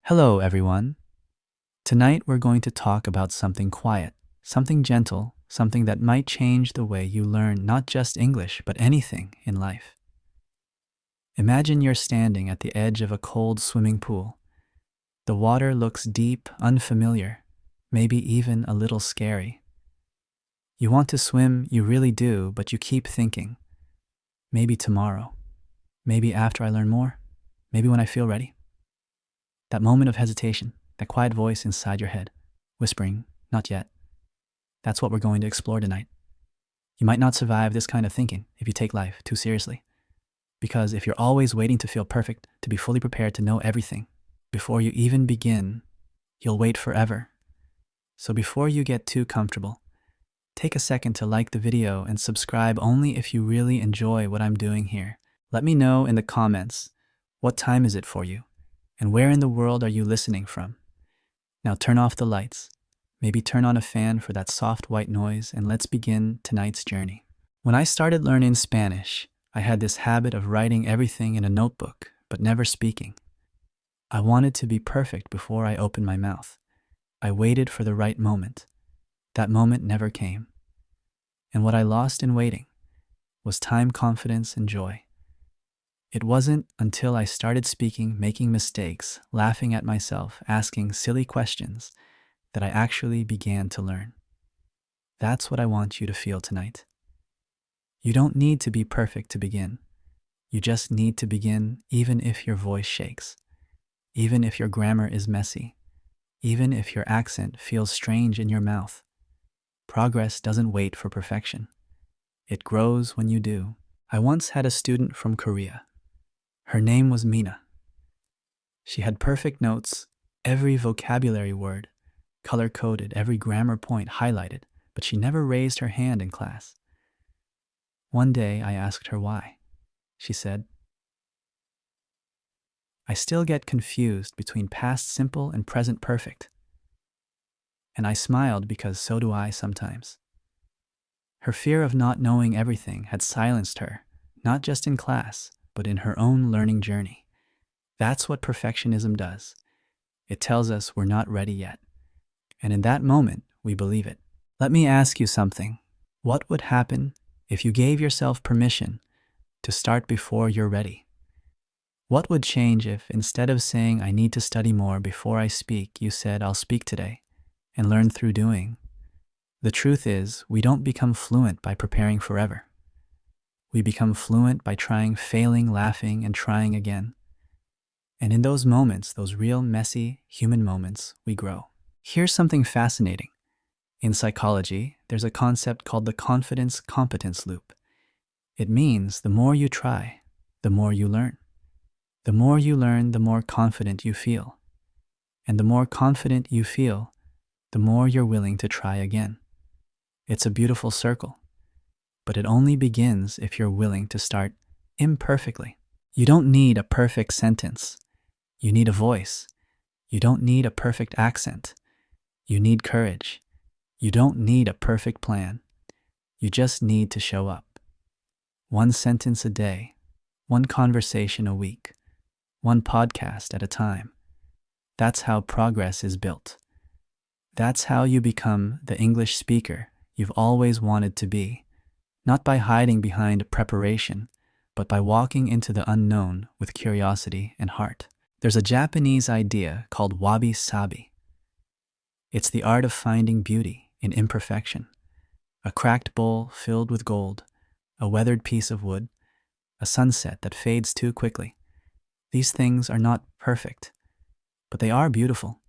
Hello, everyone. Tonight we're going to talk about something quiet, something gentle, something that might change the way you learn not just English, but anything in life. Imagine you're standing at the edge of a cold swimming pool. The water looks deep, unfamiliar, maybe even a little scary. You want to swim, you really do, but you keep thinking, maybe tomorrow, maybe after I learn more, maybe when I feel ready. That moment of hesitation, that quiet voice inside your head, whispering, not yet. That's what we're going to explore tonight. You might not survive this kind of thinking if you take life too seriously. Because if you're always waiting to feel perfect, to be fully prepared to know everything, before you even begin, you'll wait forever. So before you get too comfortable, take a second to like the video and subscribe only if you really enjoy what I'm doing here. Let me know in the comments, what time is it for you? And where in the world are you listening from? Now turn off the lights. Maybe turn on a fan for that soft white noise, and let's begin tonight's journey. When I started learning Spanish, I had this habit of writing everything in a notebook, but never speaking. I wanted to be perfect before I opened my mouth. I waited for the right moment. That moment never came. And what I lost in waiting was time, confidence, and joy. It wasn't until I started speaking, making mistakes, laughing at myself, asking silly questions, that I actually began to learn. That's what I want you to feel tonight. You don't need to be perfect to begin. You just need to begin even if your voice shakes, even if your grammar is messy, even if your accent feels strange in your mouth. Progress doesn't wait for perfection. It grows when you do. I once had a student from Korea. Her name was Mina. She had perfect notes, every vocabulary word color-coded, every grammar point highlighted, but she never raised her hand in class. One day I asked her why. She said, "I still get confused between past simple and present perfect." And I smiled because so do I sometimes. Her fear of not knowing everything had silenced her, not just in class, but in her own learning journey. That's what perfectionism does. It tells us we're not ready yet. And in that moment, we believe it. Let me ask you something. What would happen if you gave yourself permission to start before you're ready? What would change if, instead of saying, "I need to study more before I speak," you said, "I'll speak today," and learn through doing? The truth is, we don't become fluent by preparing forever. We become fluent by trying, failing, laughing, and trying again. And in those moments, those real, messy, human moments, we grow. Here's something fascinating. In psychology, there's a concept called the confidence-competence loop. It means the more you try, the more you learn. The more you learn, the more confident you feel. And the more confident you feel, the more you're willing to try again. It's a beautiful circle, but it only begins if you're willing to start imperfectly. You don't need a perfect sentence. You need a voice. You don't need a perfect accent. You need courage. You don't need a perfect plan. You just need to show up. One sentence a day, one conversation a week, one podcast at a time. That's how progress is built. That's how you become the English speaker you've always wanted to be, not by hiding behind preparation, but by walking into the unknown with curiosity and heart. There's a Japanese idea called wabi-sabi. It's the art of finding beauty in imperfection. A cracked bowl filled with gold, a weathered piece of wood, a sunset that fades too quickly. These things are not perfect, but they are beautiful.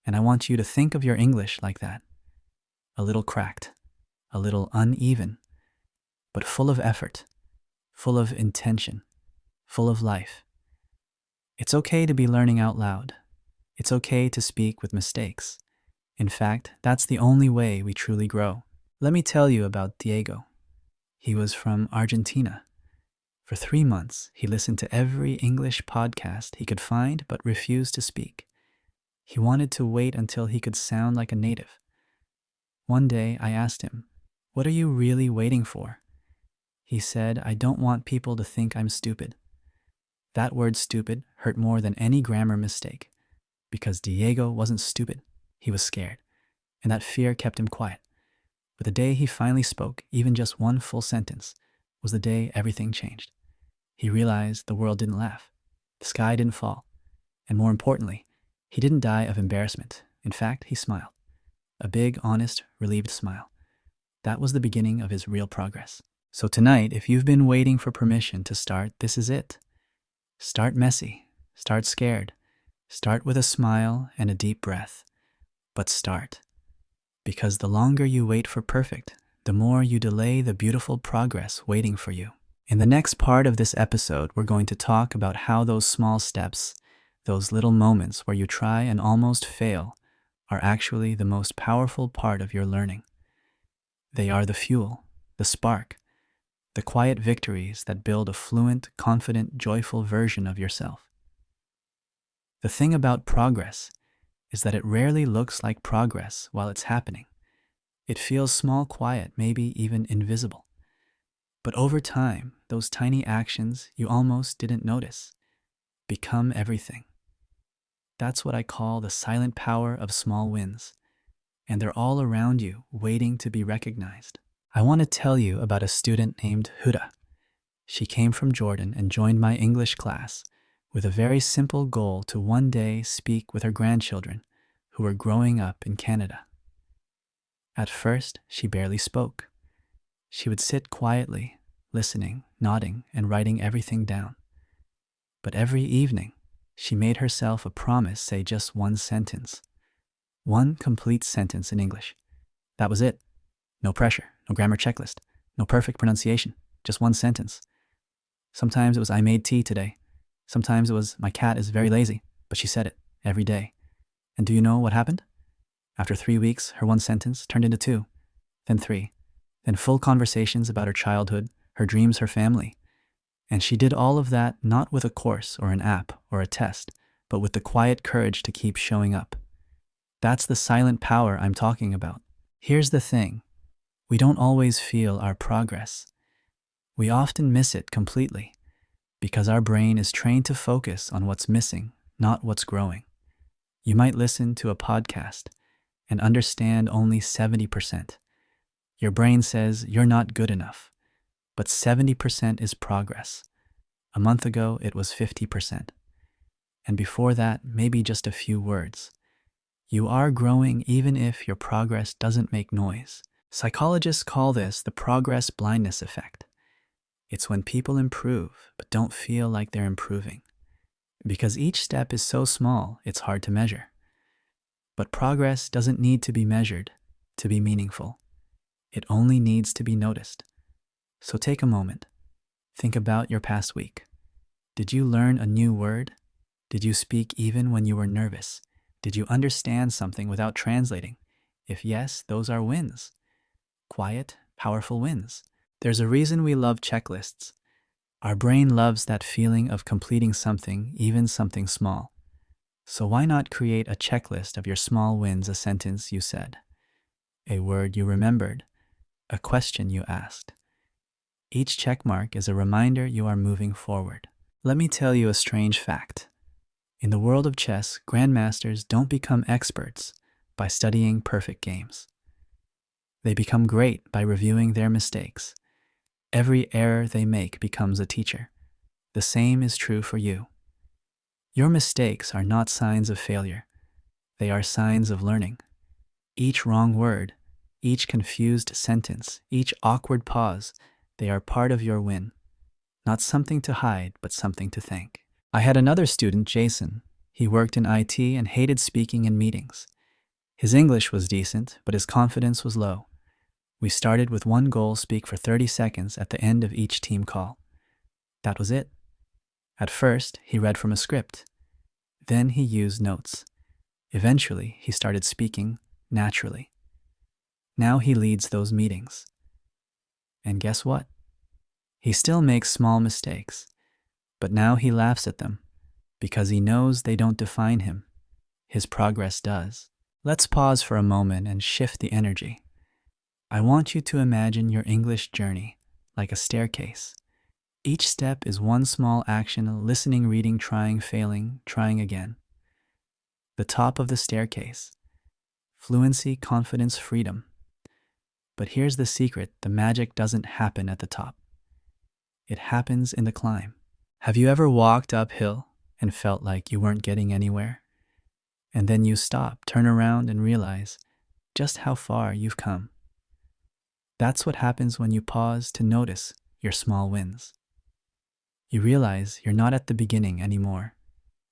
And I want you to think of your English like that. A little cracked, a little uneven, but full of effort, full of intention, full of life. It's okay to be learning out loud. It's okay to speak with mistakes. In fact, that's the only way we truly grow. Let me tell you about Diego. He was from Argentina. For 3 months, he listened to every English podcast he could find but refused to speak. He wanted to wait until he could sound like a native. One day, I asked him, "What are you really waiting for?" He said, "I don't want people to think I'm stupid." That word stupid hurt more than any grammar mistake. because Diego wasn't stupid. He was scared, and that fear kept him quiet. But the day he finally spoke, even just one full sentence, was the day everything changed. He realized the world didn't laugh, the sky didn't fall, and more importantly, he didn't die of embarrassment. In fact, he smiled. A big, honest, relieved smile. That was the beginning of his real progress. So tonight, if you've been waiting for permission to start, this is it. Start messy. Start scared. Start with a smile and a deep breath. But start. Because the longer you wait for perfect, the more you delay the beautiful progress waiting for you. In the next part of this episode, we're going to talk about how those small steps, those little moments where you try and almost fail, are actually the most powerful part of your learning. They are the fuel, the spark, the quiet victories that build a fluent, confident, joyful version of yourself. The thing about progress is that it rarely looks like progress while it's happening. It feels small, quiet, maybe even invisible. But over time, those tiny actions you almost didn't notice become everything. That's what I call the silent power of small wins, and they're all around you, waiting to be recognized. I want to tell you about a student named Huda. She came from Jordan and joined my English class with a very simple goal to one day speak with her grandchildren who were growing up in Canada. At first, she barely spoke. She would sit quietly, listening, nodding, and writing everything down. But every evening, she made herself a promise, say just one sentence. One complete sentence in English. That was it. No pressure, no grammar checklist, no perfect pronunciation, just one sentence. Sometimes it was, I made tea today. Sometimes it was, my cat is very lazy, but she said it every day. And do you know what happened? After 3 weeks, her one sentence turned into 2, then 3, then full conversations about her childhood, her dreams, her family. And she did all of that not with a course or an app or a test, but with the quiet courage to keep showing up. That's the silent power I'm talking about. Here's the thing. We don't always feel our progress. We often miss it completely because our brain is trained to focus on what's missing, not what's growing. You might listen to a podcast and understand only 70%. Your brain says you're not good enough, but 70% is progress. A month ago, it was 50%. And before that, maybe just a few words. You are growing even if your progress doesn't make noise. Psychologists call this the progress blindness effect. It's when people improve but don't feel like they're improving. Because each step is so small, it's hard to measure. But progress doesn't need to be measured to be meaningful. It only needs to be noticed. So take a moment. Think about your past week. Did you learn a new word? Did you speak even when you were nervous? Did you understand something without translating? If yes, those are wins. Quiet, powerful wins. There's a reason we love checklists. Our brain loves that feeling of completing something, even something small. So why not create a checklist of your small wins, a sentence you said, a word you remembered, a question you asked. Each checkmark is a reminder you are moving forward. Let me tell you a strange fact. In the world of chess, grandmasters don't become experts by studying perfect games. They become great by reviewing their mistakes. Every error they make becomes a teacher. The same is true for you. Your mistakes are not signs of failure. They are signs of learning. Each wrong word, each confused sentence, each awkward pause, they are part of your win. Not something to hide, but something to thank. I had another student, Jason. He worked in IT and hated speaking in meetings. His English was decent, but his confidence was low. We started with one goal: speak for 30 seconds at the end of each team call. That was it. At first, he read from a script. Then he used notes. Eventually, he started speaking naturally. Now he leads those meetings. And guess what? He still makes small mistakes, but now he laughs at them because he knows they don't define him. His progress does. Let's pause for a moment and shift the energy. I want you to imagine your English journey like a staircase. Each step is one small action: listening, reading, trying, failing, trying again. the top of the staircase. Fluency, confidence, freedom. But here's the secret: the magic doesn't happen at the top. It happens in the climb. Have you ever walked uphill and felt like you weren't getting anywhere? And then you stop, turn around, and realize just how far you've come. That's what happens when you pause to notice your small wins. You realize you're not at the beginning anymore.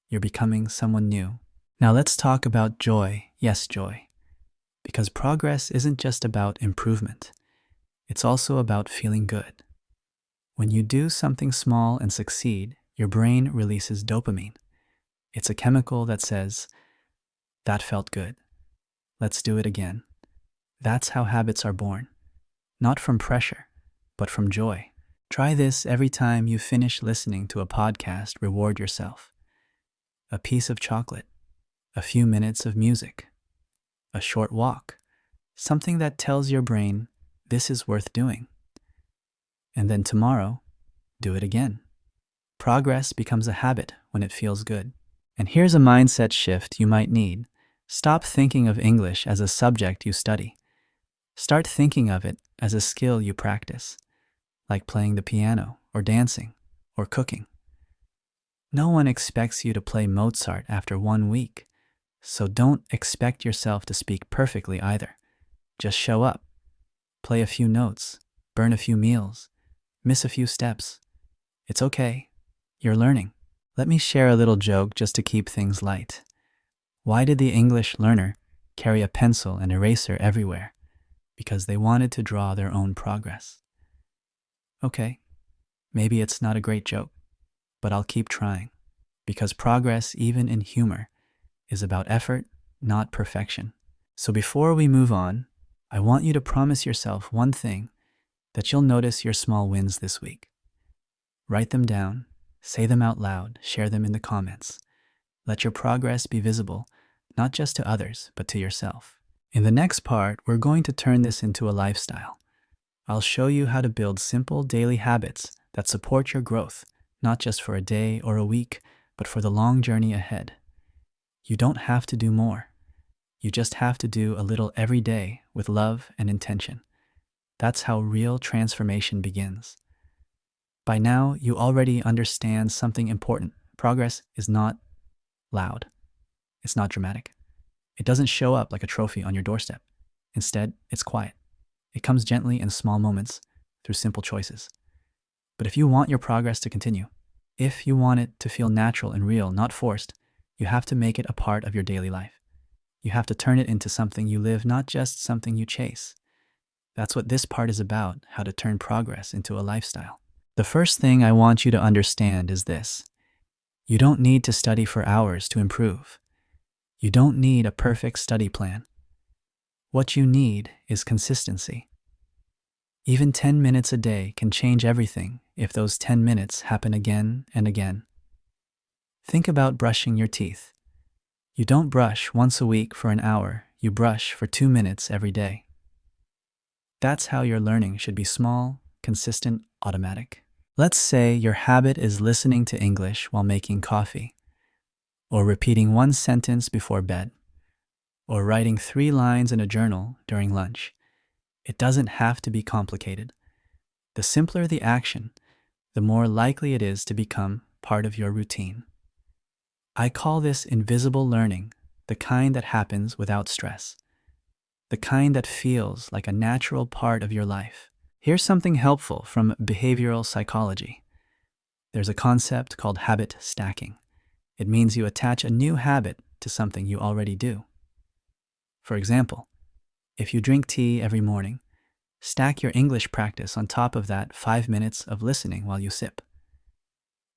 You're becoming someone new. Now let's talk about joy. Yes, joy. Because progress isn't just about improvement. It's also about feeling good. When you do something small and succeed, your brain releases dopamine. It's a chemical that says, "That felt good. Let's do it again." That's how habits are born. Not from pressure, but from joy. Try this every time you finish listening to a podcast. Reward yourself. A piece of chocolate, a few minutes of music, a short walk, something that tells your brain this is worth doing. And then tomorrow, do it again. Progress becomes a habit when it feels good. And here's a mindset shift you might need. Stop thinking of English as a subject you study. Start thinking of it as a skill you practice, like playing the piano or dancing or cooking. No one expects you to play Mozart after 1 week, so don't expect yourself to speak perfectly either. Just show up, play a few notes, burn a few meals, miss a few steps. It's okay. You're learning. Let me share a little joke just to keep things light. Why did the English learner carry a pencil and eraser everywhere? Because they wanted to draw their own progress. Okay, maybe it's not a great joke, but I'll keep trying. Because progress, even in humor, is about effort, not perfection. So before we move on, I want you to promise yourself one thing: that you'll notice your small wins this week. Write them down, say them out loud, share them in the comments. Let your progress be visible, not just to others, but to yourself. In the next part, we're going to turn this into a lifestyle. I'll show you how to build simple daily habits that support your growth, not just for a day or a week, but for the long journey ahead. You don't have to do more. You just have to do a little every day with love and intention. That's how real transformation begins. By now, you already understand something important. Progress is not loud. It's not dramatic. It doesn't show up like a trophy on your doorstep. Instead, it's quiet. It comes gently in small moments through simple choices. But if you want your progress to continue, if you want it to feel natural and real, not forced, you have to make it a part of your daily life. You have to turn it into something you live, not just something you chase. That's what this part is about: how to turn progress into a lifestyle. The first thing I want you to understand is this: you don't need to study for hours to improve. You don't need a perfect study plan. What you need is consistency. Even 10 minutes a day can change everything if those 10 minutes happen again and again. Think about brushing your teeth. You don't brush once a week for an hour. You brush for 2 minutes every day. That's how your learning should be: small, consistent, automatic. Let's say your habit is listening to English while making coffee, or repeating one sentence before bed, or writing 3 lines in a journal during lunch. It doesn't have to be complicated. The simpler the action, the more likely it is to become part of your routine. I call this invisible learning, the kind that happens without stress, the kind that feels like a natural part of your life. Here's something helpful from behavioral psychology. There's a concept called habit stacking. It means you attach a new habit to something you already do. For example, if you drink tea every morning, stack your English practice on top of that 5 minutes of listening while you sip.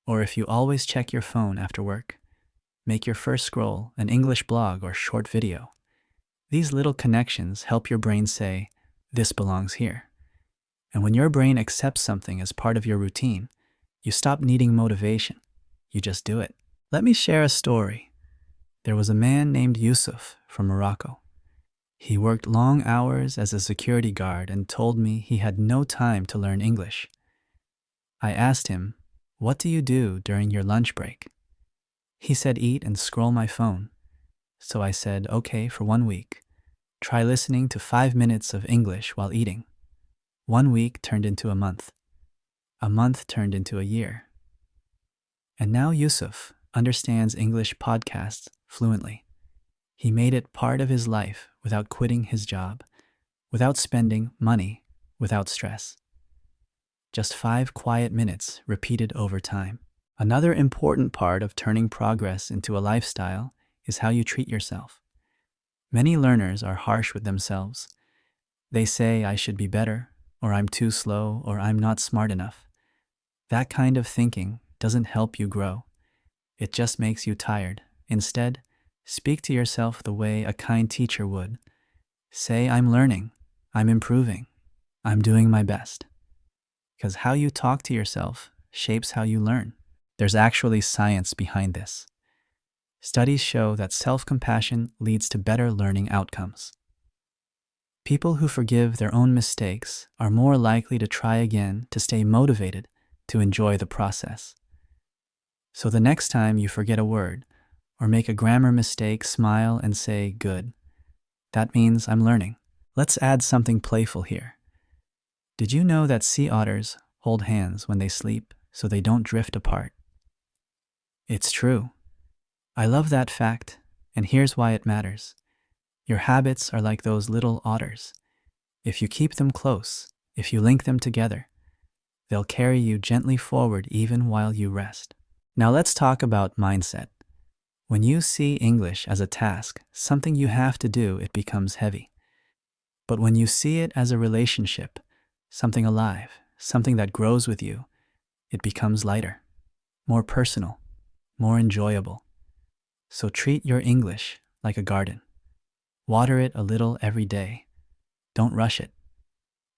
Or if you always check your phone after work, make your first scroll an English blog or short video. These little connections help your brain say, "This belongs here." And when your brain accepts something as part of your routine, you stop needing motivation. You just do it. Let me share a story. There was a man named Yusuf from Morocco. He worked long hours as a security guard and told me he had no time to learn English. I asked him, "What do you do during your lunch break?" He said, "Eat and scroll my phone." So I said, okay, for 1 week. Try listening to 5 minutes of English while eating. 1 week turned into a month. A month turned into a year. And now Yusuf understands English podcasts fluently. He made it part of his life without quitting his job, without spending money, without stress. Just 5 quiet minutes repeated over time. Another important part of turning progress into a lifestyle is how you treat yourself. Many learners are harsh with themselves. They say, I should be better, or I'm too slow, or I'm not smart enough. That kind of thinking doesn't help you grow. It just makes you tired. Instead, speak to yourself the way a kind teacher would. Say, I'm learning, I'm improving, I'm doing my best. Because how you talk to yourself shapes how you learn. There's actually science behind this. Studies show that self-compassion leads to better learning outcomes. People who forgive their own mistakes are more likely to try again, to stay motivated, to enjoy the process. So the next time you forget a word or make a grammar mistake, smile and say, good. That means I'm learning. Let's add something playful here. Did you know that sea otters hold hands when they sleep so they don't drift apart? It's true. I love that fact, and here's why it matters. Your habits are like those little otters. If you keep them close, if you link them together, they'll carry you gently forward even while you rest. Now let's talk about mindset. When you see English as a task, something you have to do, it becomes heavy. But when you see it as a relationship, something alive, something that grows with you, it becomes lighter, more personal, more enjoyable. So treat your English like a garden. Water it a little every day. Don't rush it.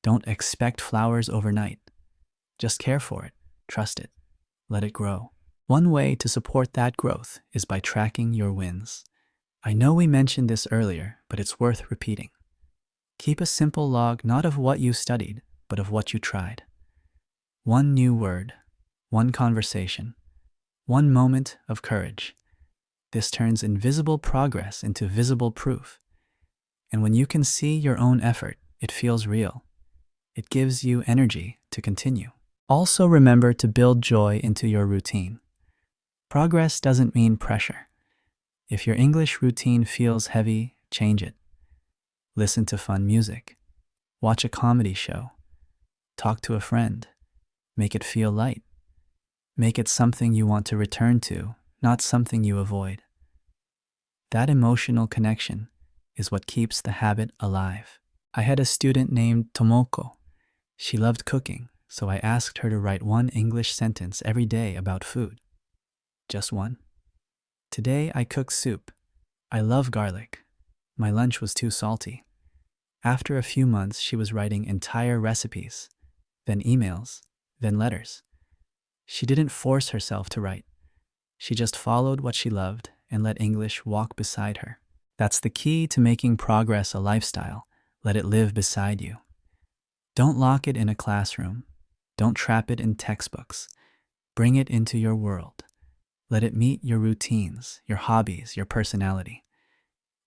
Don't expect flowers overnight. Just care for it, trust it, let it grow. One way to support that growth is by tracking your wins. I know we mentioned this earlier, but it's worth repeating. Keep a simple log not of what you studied, but of what you tried. One new word, one conversation, one moment of courage. This turns invisible progress into visible proof. And when you can see your own effort, it feels real. It gives you energy to continue. Also remember to build joy into your routine. Progress doesn't mean pressure. If your English routine feels heavy, change it. Listen to fun music. Watch a comedy show. Talk to a friend. Make it feel light. Make it something you want to return to, not something you avoid. That emotional connection is what keeps the habit alive. I had a student named Tomoko. She loved cooking, so I asked her to write one English sentence every day about food. Just one. Today I cooked soup. I love garlic. My lunch was too salty. After a few months, she was writing entire recipes, then emails, then letters. She didn't force herself to write. She just followed what she loved and let English walk beside her. That's the key to making progress a lifestyle. Let it live beside you. Don't lock it in a classroom. Don't trap it in textbooks. Bring it into your world. Let it meet your routines, your hobbies, your personality.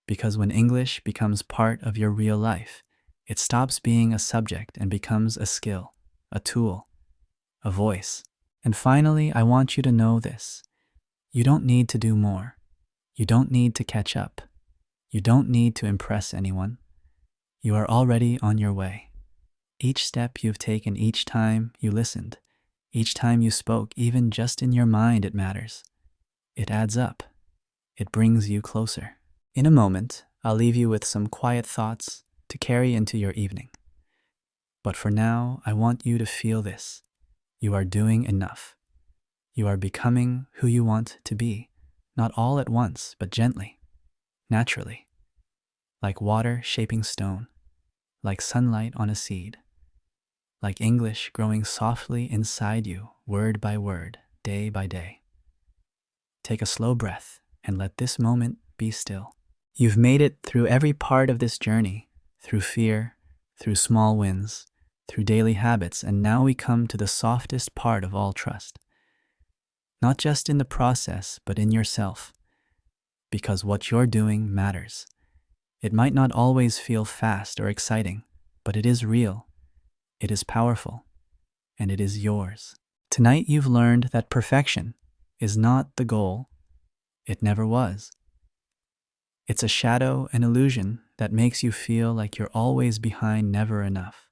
Because when English becomes part of your real life, it stops being a subject and becomes a skill, a tool, a voice. And finally, I want you to know this. You don't need to do more. You don't need to catch up. You don't need to impress anyone. You are already on your way. Each step you've taken, each time you listened, each time you spoke, even just in your mind, it matters. It adds up. It brings you closer. In a moment, I'll leave you with some quiet thoughts to carry into your evening. But for now, I want you to feel this. You are doing enough. You are becoming who you want to be, not all at once, but gently, naturally, like water shaping stone, like sunlight on a seed, like English growing softly inside you, word by word, day by day. Take a slow breath and let this moment be still. You've made it through every part of this journey, through fear, through small wins, through daily habits, and now we come to the softest part of all, trust. Not just in the process, but in yourself. because what you're doing matters. It might not always feel fast or exciting, but it is real, it is powerful, and it is yours. Tonight you've learned that perfection is not the goal. It never was. It's a shadow, an illusion that makes you feel like you're always behind, never enough.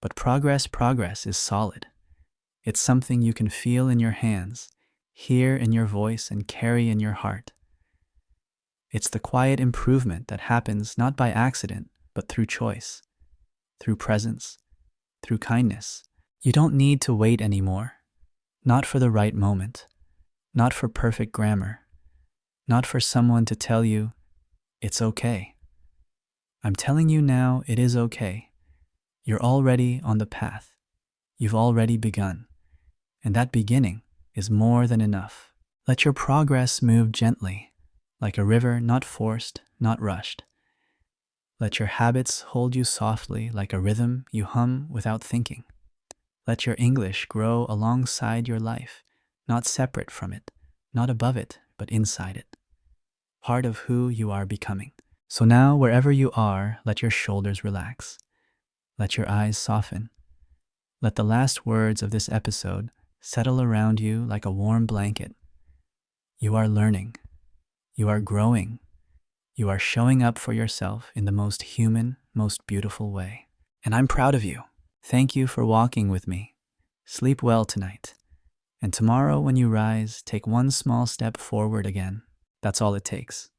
But progress is solid. It's something you can feel in your hands, hear in your voice, and carry in your heart. It's the quiet improvement that happens not by accident, but through choice, through presence, through kindness. You don't need to wait anymore. Not for the right moment, not for perfect grammar, not for someone to tell you, it's okay. I'm telling you now, it is okay. You're already on the path. You've already begun. And that beginning is more than enough. Let your progress move gently, like a river, not forced, not rushed. Let your habits hold you softly, like a rhythm you hum without thinking. Let your English grow alongside your life, not separate from it, not above it, but inside it. Part of who you are becoming. So now, wherever you are, let your shoulders relax. Let your eyes soften. Let the last words of this episode settle around you like a warm blanket. You are learning. You are growing. You are showing up for yourself in the most human, most beautiful way. And I'm proud of you. Thank you for walking with me. Sleep well tonight. And tomorrow when you rise, take one small step forward again. That's all it takes.